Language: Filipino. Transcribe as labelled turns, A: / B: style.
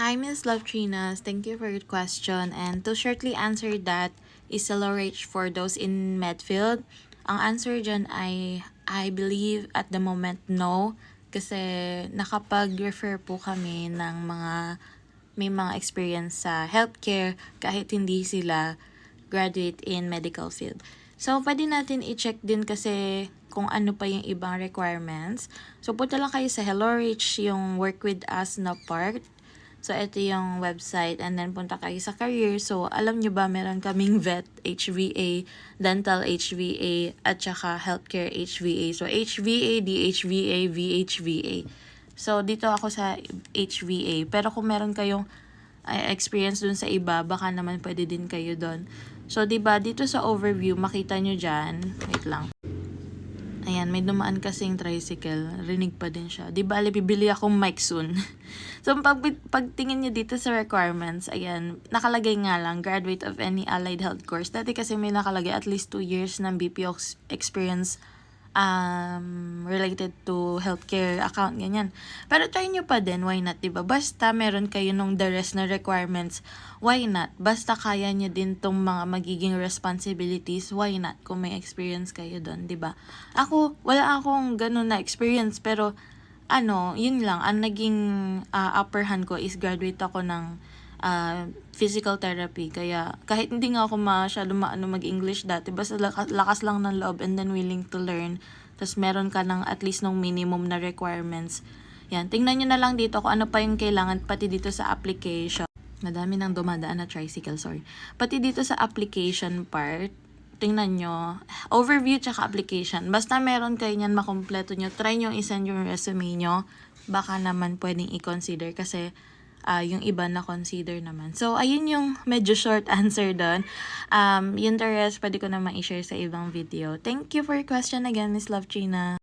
A: Hi, Miss Lovtrinas. Thank you for your question. And to shortly answer that, is LRH for those in Medfield? Ang answer dyan ay, I believe at the moment, no. Kasi nakapag-refer po kami ng may mga experience sa healthcare kahit hindi sila graduate in medical field. So, pwede natin i-check din kasi kung ano pa yung ibang requirements. So, punta lang kayo sa HelloRich, yung work with us na part. So, ito yung website and then punta kayo sa career. So, alam nyo ba meron kaming vet, HVA, dental HVA, at saka healthcare HVA. So, HVA, DHVA, VHVA. So, dito ako sa HVA. Pero kung meron kayong experience dun sa iba, baka naman pwede din kayo dun. So, diba, dito sa overview, makita nyo dyan. Wait lang. Ayan, may dumaan kasing tricycle. Rinig pa din siya. Di ba, bibili akong mic soon. So, pagtingin nyo dito sa requirements, ayan, nakalagay nga lang, graduate of any allied health course. Dati kasi may nakalagay at least 2 years ng BPO experience related to healthcare account, ganyan. Pero try nyo pa din, why not, diba? Basta meron kayo nung the rest na requirements, why not? Basta kaya nyo din tong mga magiging responsibilities, why not? Kung may experience kayo doon, diba? Ako, wala akong ganun na experience, pero yun lang, ang naging upper hand ko is graduate ako ng physical therapy. Kaya kahit hindi nga ako masyado mag-English dati, basta lakas lang ng loob and then willing to learn. Tapos meron ka ng at least ng minimum na requirements. Yan, tingnan nyo na lang dito kung ano pa yung kailangan, pati dito sa application. Madami nang dumadaan na tricycle, sorry. Pati dito sa application part, tingnan nyo, overview tsaka application. Basta meron kayo niyan makompleto nyo, try nyo i-send yung resume nyo. Baka naman pwedeng i-consider kasi yung iba na consider naman. So, ayun yung medyo short answer doon. Yung the rest, pwede ko naman i-share sa ibang video. Thank you for your question again, Miss Love China.